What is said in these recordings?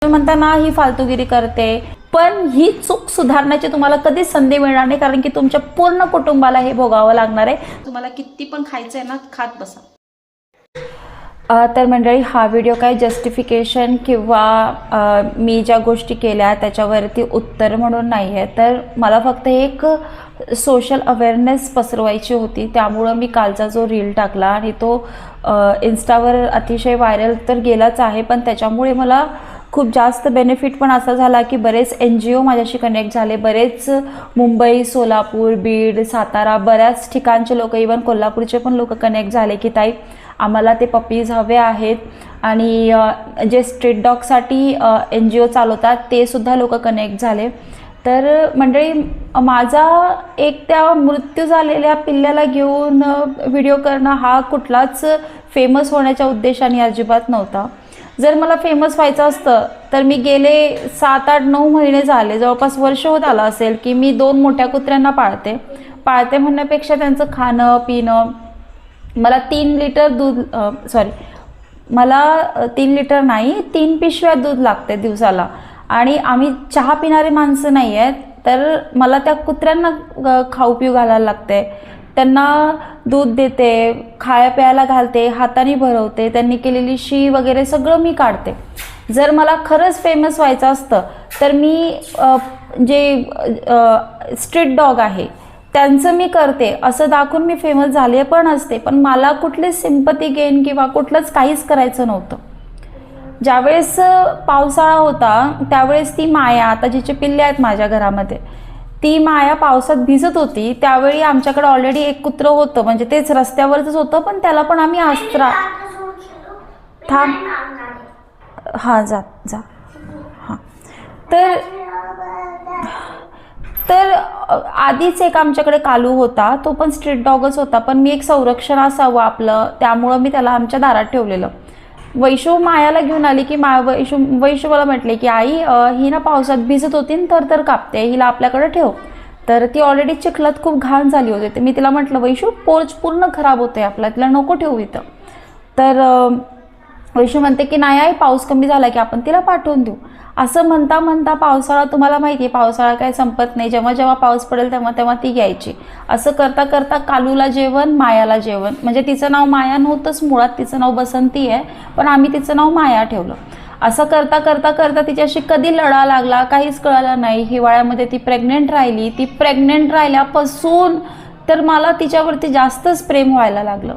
तुम्ही म्हणता ना ही फालतूगिरी करते, पण ही चूक सुधारण्याची तुम्हाला कधीच संधी मिळणार नाही, कारण की तुमच्या पूर्ण कुटुंबाला हे भोगावं लागणार आहे। तुम्हाला किती पण खायचं आहे ना, खात बसा। तर मंडळी, हा व्हिडिओ काय जस्टिफिकेशन किंवा मी ज्या गोष्टी केल्या त्याच्यावरती उत्तर म्हणून नाही आहे, तर मला फक्त एक सोशल अवेअरनेस पसरवायची होती। त्यामुळं मी कालचा जो रील टाकला आणि तो इन्स्टावर अतिशय व्हायरल तर गेलाच आहे, पण त्याच्यामुळे मला खूप जास्त बेनिफिट पण असा झाला की बरेच NGO माझ्याशी कनेक्ट झाले, बरेच मुंबई, सोलापूर, बीड, सातारा, बऱ्याच ठिकाणचे लोक, इवन कोल्हापूरचे पण लोक कनेक्ट झाले की ताई आम्हाला ते पपीज हवे आहेत, आणि जे स्ट्रीट डॉगसाठी NGO चालवतात ते सुद्धा लोक कनेक्ट झाले। तर मंडळी, माझा एक त्या मृत्यू झालेल्या पिल्ल्याला घेऊन व्हिडिओ करणं हा कुठलाच फेमस होण्याच्या उद्देशाने अजिबात नव्हता। जर मला फेमस व्हायचं असतं तर मी गेले 7, 8, 9 महिने झाले, जवळपास वर्ष होत आलं असेल की मी 2 मोठ्या कुत्र्यांना पाळते म्हणण्यापेक्षा त्यांचं खाणं पिणं, मला 3 लिटर दूध मला 3 लिटर नाही 3 पिशव्या दूध लागते दिवसाला, आणि आम्ही चहा पिणारे माणसं नाही आहेत, तर मला त्या कुत्र्यांना खाऊ पिऊ घालायला लागते, त्यांना दूध देते, खाया प्यायला घालते, हाताने भरवते, त्यांनी केलेली शी वगैरे सगळं मी काढते। जर मला खरंच फेमस व्हायचं असतं तर मी जे स्ट्रीट डॉग आहे त्यांचं मी करते असं दाखवून मी फेमस झाले पण असते, पण मला कुठली सिंपती गेन किंवा कुठलंच काहीच करायचं नव्हतं। ज्यावेळेस पावसाळा होता त्यावेळेस ती माया, आता जिचे पिल्ले आहेत माझ्या घरामध्ये, ती माया पावसात भिजत होती। त्यावेळी आमच्याकडे ऑलरेडी एक कुत्रं होतं, म्हणजे तेच रस्त्यावरच होतं, पण त्याला पण आम्ही अस्त्रा थांब हां जा हां तर आधीच एक आमच्याकडे कालू होता, तो पण स्ट्रीट डॉगच होता, पण मी एक संरक्षण असावं आपलं त्यामुळं मी त्याला आमच्या दारात ठेवलेलं। वैशू मायाला घेऊन आली की वैशू मला म्हटले की आई ही ना पावसात भिजत होती तर कापते, हिला आपल्याकडे ठेव। तर ती ऑलरेडी चिखलात खूप घाण झाली होती, तर मी तिला म्हटलं वैशू पोर्च पूर्ण खराब होते आपला, तिला नको ठेवू इथं। तर वैशू म्हणते की नाही आई पाऊस कमी झाला की आपण तिला पाठवून देऊ। असं म्हणता म्हणता पावसाळा, तुम्हाला माहिती आहे पावसाळा काय संपत नाही, जेव्हा जेव्हा पाऊस पडेल तेव्हा तेव्हा ती घ्यायची। असं करता करता कालूला जेवण, मायाला जेवण, म्हणजे तिचं नाव माया नव्हतंच मुळात, तिचं नाव बसंती आहे, पण आम्ही तिचं नाव माया ठेवलं। असं करता करता करता तिच्याशी कधी लढा लागला काहीच कळलं नाही। हिवाळ्यामध्ये ती प्रेग्नेंट राहिली, ती प्रेग्नेंट राहिल्यापासून तर मला तिच्यावरती जास्तच प्रेम व्हायला लागलं।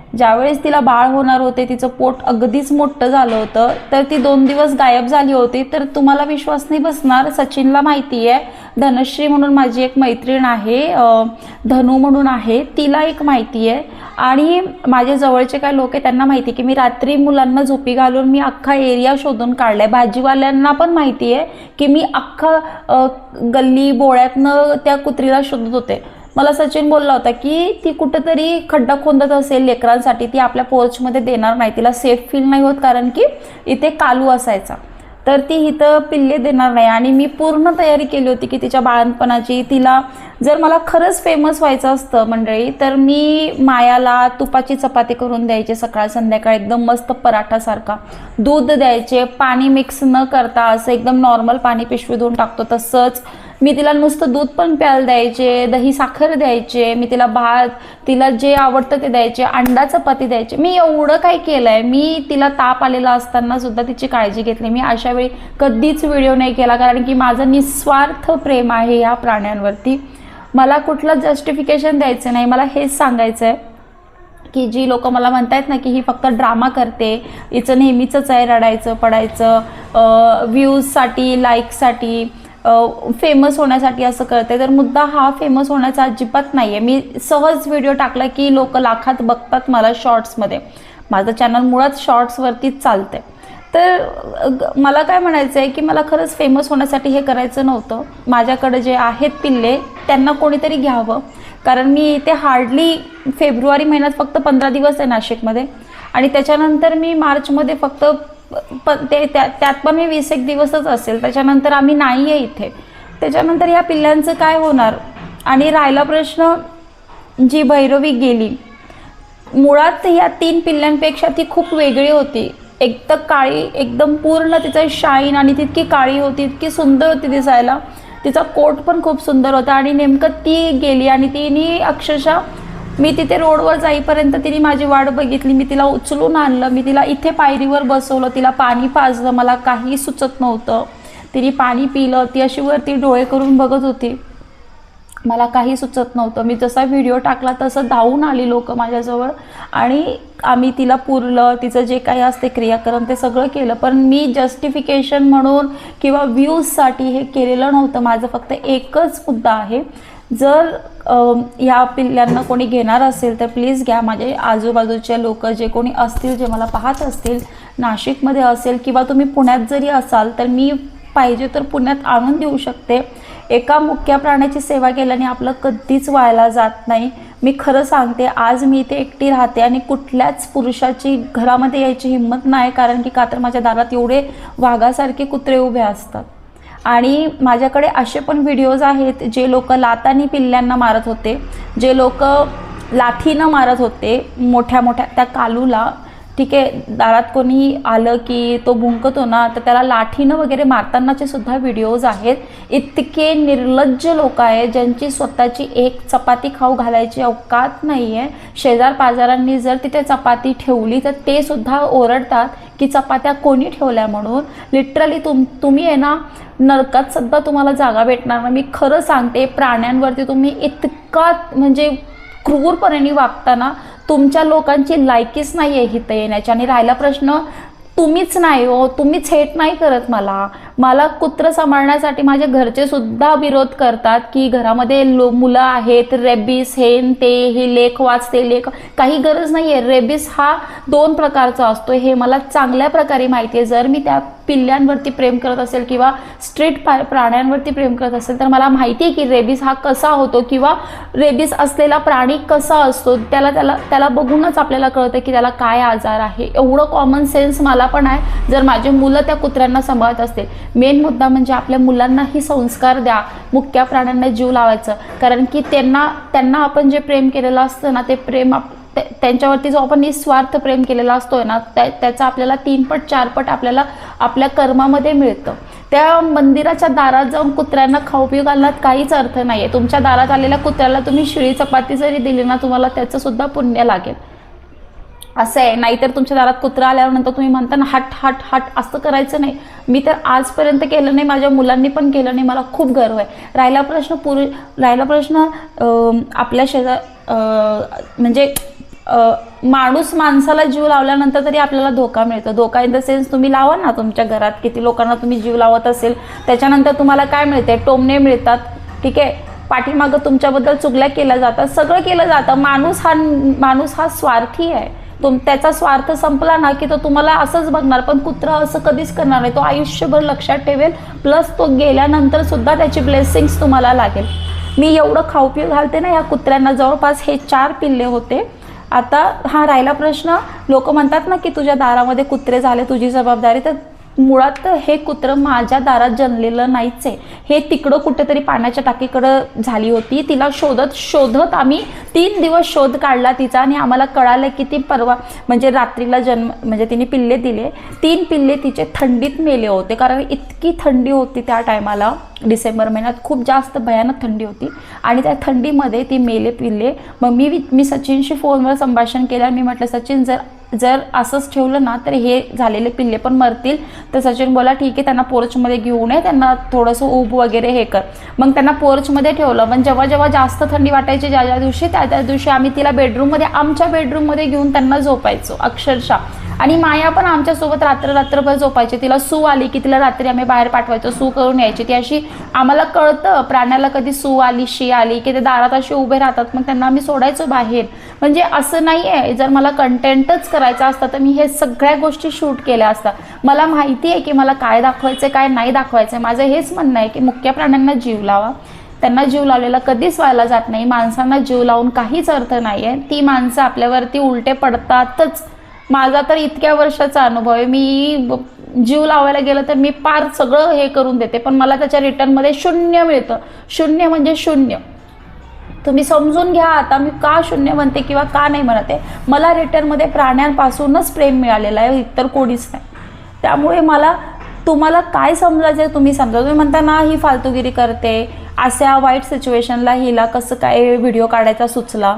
ज्यावेळेस तिला बाळ होणार होते, तिचं पोट अगदीच मोठं झालं होतं, तर ती 2 दिवस गायब झाली होती। तर तुम्हाला विश्वास नाही बसणार, सचिनला माहिती आहे, धनश्री म्हणून माझी एक मैत्रीण आहे, धनू म्हणून आहे, तिला एक माहिती आहे, आणि माझे जवळचे काय लोक आहे त्यांना माहिती की मी रात्री मुलांना झोपी घालून मी अख्खा एरिया शोधून काढलाय। भाजीवाल्यांना पण माहिती आहे की मी अख्खा गल्ली बोळ्यातनं त्या कुत्रीला शोधत होते। मला सचिन बोलला होता की ती कुठेतरी खड्डा खोदत असेल लेकरांसाठी, ती आपल्या पोर्चमध्ये देणार नाही, तिला सेफ फील नाही होत, कारण की इथे कालू असायचा, तर ती इथं पिल्ले देणार नाही। आणि मी पूर्ण तयारी केली होती की तिच्या बाळणपणाची, तिला जर मला खरंच फेमस व्हायचं असतं मंडळी, तर मी मायाला तुपाची चपाती करून द्यायचे सकाळ संध्याकाळ, एकदम मस्त पराठासारखा, दूध द्यायचे, पाणी मिक्स न करता असं एकदम नॉर्मल पाणी पिशवी धुवून टाकतो तसंच मी तिला नुसतं दूध पण प्यायला द्यायचे, दही साखर द्यायचे, मी तिला भात, तिला जे आवडतं ते द्यायचे, अंडा चपाती द्यायचे। मी एवढं काय केलंय, मी तिला ताप आलेला असताना सुद्धा तिची काळजी घेतली। मी अशा वेळी कधीच व्हिडिओ नाही केला, कारण की माझं निस्वार्थ प्रेम आहे या प्राण्यांवरती। मला कुठलं जस्टिफिकेशन द्यायचं नाही, मला हेच सांगायचं आहे की जी लोक मला म्हणतायत ना की ही फक्त ड्रामा करते, हिचं नेहमीचंच आहे रडायचं पडायचं, व्ह्यूजसाठी, लाईकसाठी, फेमस होण्यासाठी असं करते, तर मुद्दा हा फेमस होण्याचा अजिबात नाही आहे। मी सहज व्हिडिओ टाकला की लोक लाखात बघतात मला शॉर्ट्समध्ये, माझं चॅनल मुळात शॉर्ट्सवरतीच चालते। तर मला काय म्हणायचं आहे की मला खरंच फेमस होण्यासाठी हे करायचं नव्हतं। माझ्याकडे जे आहेत पिल्ले त्यांना कोणीतरी घ्यावं, कारण मी इथे हार्डली फेब्रुवारी महिन्यात फक्त 15 दिवस आहे नाशिकमध्ये, आणि त्याच्यानंतर मी मार्चमध्ये फक्त त्यात पण मी 20 दिवसच असेल, त्याच्यानंतर आम्ही नाही आहे इथे। त्याच्यानंतर या पिल्ल्यांचं काय होणार? आणि राहिला प्रश्न, जी भैरवी गेली, मुळात या 3 पिल्ल्यांपेक्षा ती खूप वेगळी होती। एक तर काळी एकदम पूर्ण तिचं शाईन आणि तितकी काळी होती, इतकी सुंदर होती दिसायला. तिचा कोट पण खूप सुंदर होता आणि नेमकं ती गेली आणि तिने अक्षरशः मी तिथे रोडवर जाईपर्यंत तिने माझी वाट बघितली. मी तिला उचलून आणलं, मी तिला इथे पायरीवर बसवलं, तिला पाणी पाजलं, मला काही सुचत नव्हतं. तिने पाणी पिलं, ती अशी वरती डोळे करून बघत होती, मला काही सुचत नव्हतं. मी जसा व्हिडिओ टाकला तसं धावून आली लोक माझ्याजवळ आणि आम्ही तिला पुरलं, तिचं जे काही असते क्रियाक्रम ते सगळं केलं. पण मी जस्टिफिकेशन म्हणून किंवा व्ह्यूजसाठी हे केलेलं नव्हतं. माझं फक्त एकच मुद्दा आहे, जर ह्या पिल्ल्यांना कोणी घेणार असेल तर प्लीज घ्या. माझे आजूबाजूचे लोक जे कोणी असतील, जे मला पाहत असतील, नाशिकमध्ये असेल किंवा तुम्ही पुण्यात जरी असाल तर मी पाहिजे तर पुण्यात आणून देऊ शकते. एका मुक्या प्राण्याची सेवा केल्याने आपलं कधीच व्हायला जात नाही. मी खरं सांगते, आज मी इथे एकटी राहते आणि कुठल्याच पुरुषाची घरामध्ये यायची हिंमत नाही, कारण की का तर माझ्या दारात एवढे वाघासारखे कुत्रे उभे असतात. आणि माझ्याकडे असे पण व्हिडिओज आहेत जे लोक लातानी पिल्ल्यांना मारत होते, जे लोक लाथीनं मारत होते मोठ्या मोठ्या त्या कालूला. ठीक आहे, दारात कोणी आलं की तो भुंकतो ना, तर त्याला लाठीनं वगैरे मारतानाचे सुद्धा व्हिडिओज आहेत. इतके निर्लज्ज लोक आहेत ज्यांची स्वतःची एक चपाती खाऊ घालायची अवकात नाही आहे. शेजार पाजारांनी जर तिथे चपाती ठेवली तर ते सुद्धा ओरडतात की चपात्या कोणी ठेवल्या म्हणून. लिटरली तुम्ही आहे ना, नरकात सुद्धा तुम्हाला जागा भेटणार ना. मी खरं सांगते, प्राण्यांवरती तुम्ही इतका म्हणजे क्रूरपणे वागताना तुमच्या लोकांची लायकीच नाही आहे इथं येण्याची. आणि राहिला प्रश्न, तुम्हीच नाही हो, तुम्हीच हेट नाही करत मला कुत्रं सांभाळण्यासाठी माझे घरचे सुद्धा विरोध करतात की घरामध्ये मुलं आहेत, रेबीस हेन ते, हे लेख वाचते लेख, काही गरज नाही आहे. रेबीस हा 2 प्रकारचा असतो हे मला चांगल्या प्रकारे माहिती आहे. जर मी त्या पिल्ल्यांवरती प्रेम करत असेल किंवा स्ट्रीट प्राण्यांवरती प्रेम करत असेल तर मला माहिती आहे की रेबीस हा कसा होतो किंवा रेबीस असलेला प्राणी कसा असतो. त्याला बघूनच आपल्याला कळतं की त्याला काय आजार आहे. एवढं कॉमन सेन्स मला पण आहे जर माझे मुलं त्या कुत्र्यांना सांभाळत असतील. मेन मुद्दा म्हणजे आपल्या मुलांनाही संस्कार द्या, मुक्या प्राण्यांना जीव लावायचं. कारण की त्यांना आपण जे प्रेम केलेलं असतं ना, ते प्रेम त्यांच्यावरती जो आपण निस्वार्थ प्रेम केलेला असतोय ना, त्याचा आपल्याला 3 पट 4 पट आपल्याला आपल्या कर्मामध्ये मिळतं. त्या मंदिराच्या दारात जाऊन कुत्र्यांना खाऊ पिऊ घालण्यात काहीच अर्थ नाही आहे. तुमच्या दारात आलेल्या कुत्र्याला तुम्ही शिळी चपाती जरी दिली ना, तुम्हाला त्याचं सुद्धा पुण्य लागेल असं आहे. नाहीतर तुमच्या दारात कुत्रा आल्यानंतर तुम्ही म्हणता ना, हट हट हट, असं करायचं नाही. मी तर आजपर्यंत केलं नाही, माझ्या मुलांनी पण केलं नाही, मला खूप गर्व आहे. राहिला प्रश्न आपल्या म्हणजे माणूस माणसाला जीव लावल्यानंतर तरी आपल्याला धोका मिळतो. धोका इन द सेन्स, तुम्ही लावा ना तुमच्या घरात किती लोकांना तुम्ही जीव लावत असेल, त्याच्यानंतर तुम्हाला काय मिळते, टोमणे मिळतात. ठीक आहे, पाठीमागं तुमच्याबद्दल चुगल्या केल्या जातात, सगळं केलं जातं. माणूस हा स्वार्थी आहे. त्याचा स्वार्थ संपला ना की तो तुम्हाला असंच बघणार. पण कुत्रा असं कधीच करणार नाही, तो आयुष्यभर लक्षात ठेवेल. प्लस तो गेल्यानंतर सुद्धा त्याची ब्लेसिंग्स तुम्हाला लागेल. मी एवढं खाऊ पिऊ घालते ना या कुत्र्यांना, जवळपास हे 4 पिल्ले होते. आता हा राहिला प्रश्न, लोक म्हणतात ना की तुझ्या दारामध्ये कुत्रे झाले, तुझी जबाबदारी. तर मुळात हे कुत्रं माझ्या दारात जन्मलेलं नाहीच आहे. हे तिकडं कुठेतरी पाण्याच्या टाकीकडं झाली होती. तिला शोधत आम्ही 3 दिवस शोध काढला तिचा आणि आम्हाला कळालं की ती परवा म्हणजे रात्रीला म्हणजे तिने पिल्ले दिले. 3 पिल्ले तिचे थंडीत मेले होते, कारण इतकी थंडी होती त्या टायमाला. डिसेंबर महिन्यात खूप जास्त भयानक थंडी होती आणि त्या थंडीमध्ये ती मेले पिल्ले. मग मी सचिनशी फोनवर संभाषण केलं. मी म्हटलं, सचिन जर असंच ठेवलं ना तर हे झालेले पिल्ले पण मरतील. तर सचिन बोला, ठीक आहे, त्यांना पोर्चमध्ये घेऊन ये, त्यांना थोडंसं ऊब वगैरे हे कर. मग त्यांना पोर्चमध्ये ठेवलं. पण जेव्हा जास्त थंडी वाटायची ज्या दिवशी, त्या दिवशी आम्ही तिला आमच्या बेडरूममध्ये घेऊन त्यांना झोपायचो अक्षरशः. आणि माया पण आमच्यासोबत रात्रभर झोपायची. तिला सू आली की तिला रात्री आम्ही बाहेर पाठवायचो, सू करून यायची. ती अशी, आम्हाला कळतं प्राण्याला कधी सू आली, शी आली की ते दारात असे उभे राहतात, मग त्यांना आम्ही सोडायचो बाहेर. म्हणजे असं नाही आहे, जर मला कंटेंटच करायचं असतं तर मी हे सगळ्या गोष्टी शूट केल्या असतात. मला माहिती आहे की मला काय दाखवायचं काय नाही दाखवायचं. माझं हेच म्हणणं आहे की मुक्या प्राण्यांना जीव लावा. त्यांना जीव लावलेला कधीच व्हायला जात नाही. माणसांना जीव लावून काहीच अर्थ नाही आहे. ती माणसं आपल्यावरती उलटे पडतातच. माझा तर इतक्या वर्षाचा अनुभव आहे. मी जीव लावायला गेलं तर मी पार सगळं हे करून देते, पण मला त्याच्या रिटर्नमध्ये 0 मिळतं. 0 म्हणजे 0. तुम्ही समजून घ्या. आता मी का शून्य म्हणते किंवा का नाही म्हणते, मला रिटर्नमध्ये प्राण्यांपासूनच प्रेम मिळालेलं आहे, इतर कोणीच नाही. त्यामुळे मला तुम्हाला काय समजायचं आहे तुम्ही समजा. तुम्ही म्हणता ना ही फालतूगिरी करते, अशा वाईट सिच्युएशनला हिला कसं काय व्हिडिओ काढायचा सुचला.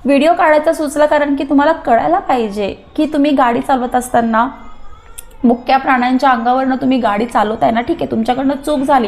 व्हिडिओ काढायचा सुचला कारण की तुम्हाला कळायला पाहिजे की तुम्ही गाडी चालवत असताना मुक्या प्राण्यांच्या अंगावरनं तुम्ही गाडी चालवताय ना, ठीक आहे तुमच्याकडनं चूक झाली,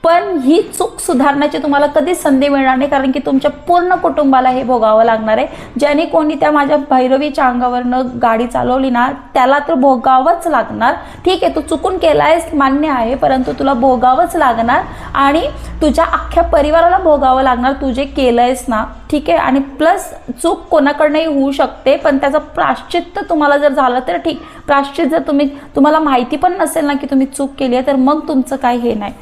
पण ही चूक सुधारण्याची तुम्हाला कधीच संधी मिळणार नाही, कारण की तुमच्या पूर्ण कुटुंबाला हे भोगावं लागणार आहे. ज्याने कोणी त्या माझ्या भैरवीच्या अंगावरनं गाडी चालवली ना त्याला तर भोगावंच लागणार. ठीक आहे तू चुकून केलायस मान्य आहे, परंतु तुला भोगावंच लागणार आणि तुझ्या अख्ख्या परिवाराला भोगावं लागणार तू जे केलंयस ना, ठीक आहे. आणि प्लस चूक कोणाकडनंही होऊ शकते, पण त्याचं प्रायश्चित्त तुम्हाला जर झालं तर ठीक. प्रायश्चित्त जर तुम्हाला माहिती पण नसेल ना की तुम्ही चूक केली आहे तर मग तुमचं काय हे नाही.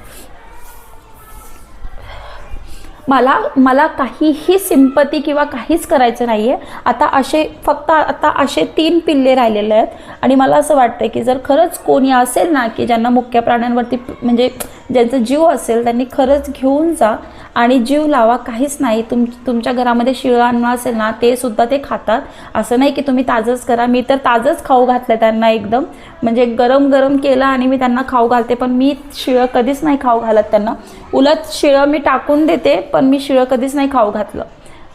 मला काहीही सिंपती किंवा काहीच करायचं नाही आहे. आता असे 3 पिल्ले राहिलेले आहेत आणि मला असं वाटतं की जर खरंच कोणी असेल ना की ज्यांना मुक्या प्राण्यांवरती म्हणजे ज्यांचा जीव असेल त्यांनी खरंच घेऊन जा आणि जीव लावा. काहीच नाही. तुमच्या घरामध्ये शिळं अन्न असेल ना ते सुद्धा ते खातात. असं नाही की तुम्ही ताजंच करा. मी तर ताजंच खाऊ घातलं त्यांना, एकदम म्हणजे गरम गरम केलं आणि मी त्यांना खाऊ घालते, पण मी शिळं कधीच नाही खाऊ घालत त्यांना. उलट शिळं मी टाकून देते, पण मी शिळं कधीच नाही खाऊ घातलं.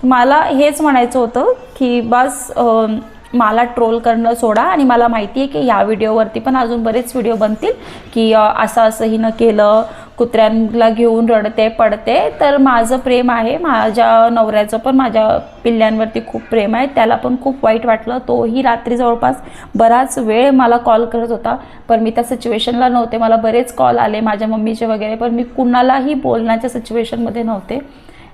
मला हेच म्हणायचं होतं की बस मला ट्रोल करणं सोडा. आणि मला माहिती आहे की या व्हिडिओवरती पण अजून बरेच व्हिडिओ बनतील की असं हिनं केलं, कुत्र्यांना घेऊन रडते पडते. तर माझं प्रेम आहे, माझ्या नवऱ्याचं पण माझ्या पिल्ल्यांवरती खूप प्रेम आहे. त्याला पण खूप वाईट वाटलं. तोही रात्री जवळपास बराच वेळ मला कॉल करत होता, पण मी त्या सिच्युएशनला नव्हते. मला बरेच कॉल आले माझ्या मम्मीचे वगैरे, पण मी कुणालाही बोलण्याच्या सिच्युएशनमध्ये नव्हते.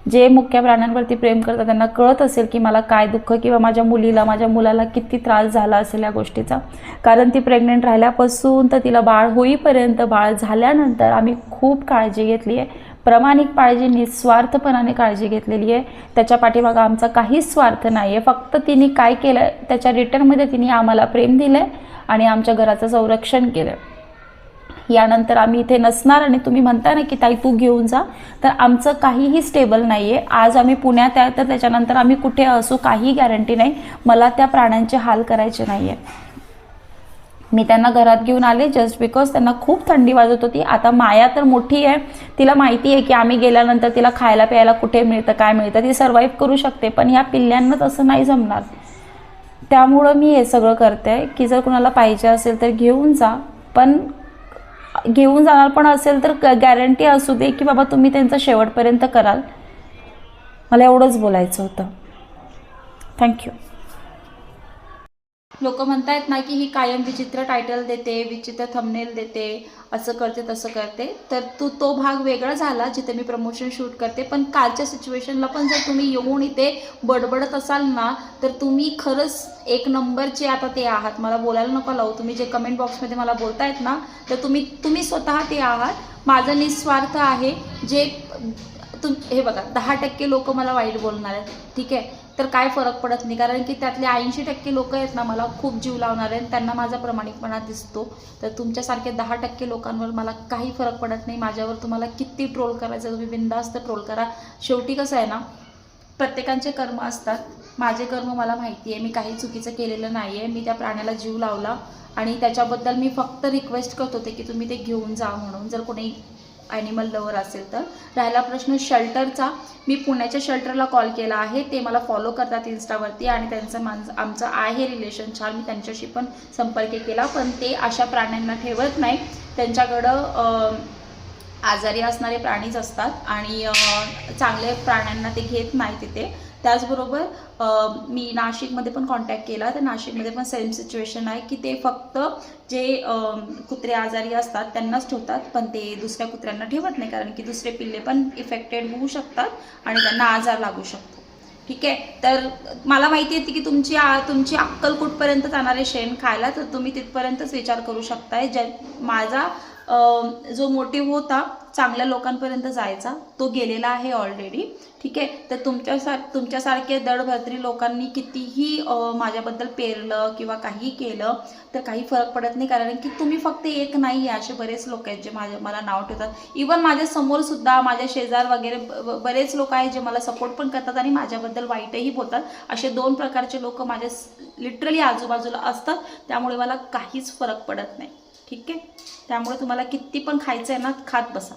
जे मुक्या प्राण्यांवरती प्रेम करतात त्यांना कळत असेल की मला काय दुःख किंवा माझ्या मुलाला किती त्रास झाला असेल या गोष्टीचा. कारण ती प्रेग्नेंट राहिल्यापासून तर तिला बाळ होईपर्यंत, बाळ झाल्यानंतर आम्ही खूप काळजी घेतली आहे. प्रामाणिक काळजी, निस्वार्थपणाने काळजी घेतलेली आहे. त्याच्या पाठीमागं आमचा काहीच स्वार्थ नाही आहे. फक्त तिने काय केलं त्याच्या रिटर्नमध्ये तिने आम्हाला प्रेम दिलं आहे आणि आमच्या घराचं संरक्षण केलं. यानंतर आम्ही इथे नसणार. आणि तुम्ही म्हणता ना की ताई तू घेऊन जा, तर आमचं काहीही स्टेबल नाही आहे. आज आम्ही पुण्यात आहे तर त्याच्यानंतर आम्ही कुठे असू काही गॅरंटी नाही. मला त्या प्राण्यांचे हाल करायचे नाही आहे. मी त्यांना घरात घेऊन आले जस्ट बिकॉज त्यांना खूप थंडी वाजत होती. आता माया तर मोठी आहे, तिला माहिती आहे की आम्ही गेल्यानंतर तिला खायला प्यायला कुठे मिळतं काय मिळतं, ती सर्वाईव्ह करू शकते. पण ह्या पिल्ल्यांना तसं नाही जमणार. त्यामुळं मी हे सगळं करते की जर कुणाला पाहिजे असेल तर घेऊन जा, पण घेऊन जाणार पण असेल तर गॅरंटी असू दे की बाबा तुम्ही त्यांचं शेवटपर्यंत कराल. मला एवढंच बोलायचं होतं. थँक्यू. लोक म्हणतायत ना की ही कायम विचित्र टायटल देते, विचित्र थंबनेल देते, असं करते तसं करते. तर तो भाग वेगळा झाला जिथे मी प्रमोशन शूट करते. पण कालच्या सिच्युएशनला पण जर तुम्ही येऊन इथे बडबडत असाल ना तर तुम्ही खरंच एक नंबरचे आता ते आहात. मला बोलायला नको लावू. तुम्ही जे कमेंट बॉक्समध्ये मला बोलतायत ना तर तुम्ही स्वतः ते आहात. माझं निस्वार्थ आहे. जे हे बघा 10% लोक मला वाईट बोलणार आहेत, ठीक आहे, तर काय फरक पडत नाही. कारण की त्यातले 80% लोक आहेत ना मला खूप जीव लावणार आहेत, त्यांना माझा प्रामाणिकपणा दिसतो. तर तुमच्यासारखे 10% लोकांवर मला काही फरक पडत नाही. माझ्यावर तुम्हाला किती ट्रोल करायचं तुम्ही बिनधास्त ट्रोल करा. शेवटी कसं आहे ना, प्रत्येकांचे कर्म असतात. माझे कर्म मला माहिती आहे. मी काही चुकीचं केलेलं नाही आहे. मी त्या प्राण्याला जीव लावला आणि त्याच्याबद्दल मी फक्त रिक्वेस्ट करत होते की तुम्ही ते घेऊन जा म्हणून, जर कोणी ॲनिमल लवर असेल तर. राहिला प्रश्न शेल्टरचा, मी पुण्याच्या शेल्टरला कॉल केला आहे. ते मला फॉलो करतात इन्स्टावरती आणि त्यांचं आमचं आहे रिलेशन छान. मी त्यांच्याशी पण संपर्क केला, पण ते अशा प्राण्यांना ठेवत नाही. त्यांच्याकडं आजारी असणारे प्राणीच असतात आणि चांगल्या प्राण्यांना ते घेत नाही तिथे. त्याचबरोबर मी नाशिकमध्ये पण कॉन्टॅक्ट केला, तर नाशिकमध्ये पण सेम सिच्युएशन आहे की ते फक्त जे कुत्रे आजारी असतात त्यांनाच ठेवतात, पण ते दुसऱ्या कुत्र्यांना ठेवत नाही. कारण की दुसरे पिल्ले पण इफेक्टेड होऊ शकतात आणि त्यांना आजार लागू शकतो, ठीक आहे. तर मला माहिती आहे की तुमची अक्कल कुठपर्यंत जाणारे शेण खायला, तर तुम्ही तिथपर्यंतच विचार करू शकताय. माझा जो मोटिव्ह होता चांगल्या लोकांपर्यंत जायचा तो गेलेला आहे ऑलरेडी. ठीक आहे. तर तुमच्यासारखे दडभद्री लोकांनी कितीही माझ्याबद्दल पेरलं किंवा काही केलं तर काही फरक पडत नाही, कारण की तुम्ही फक्त एक नाही आहे, असे बरेच लोक आहेत जे मला नाव ठेवतात. इवन माझ्या समोर सुद्धा माझ्या शेजार वगैरे बरेच लोक आहेत जे मला सपोर्ट पण करतात आणि माझ्याबद्दल वाईटही बोलतात. असे 2 प्रकारचे लोक माझ्या लिटरली आजूबाजूला असतात, त्यामुळे मला काहीच फरक पडत नाही. ठीक आहे. त्यामुळे तुम्हाला किती पण खायचं आहे ना, खात बसा.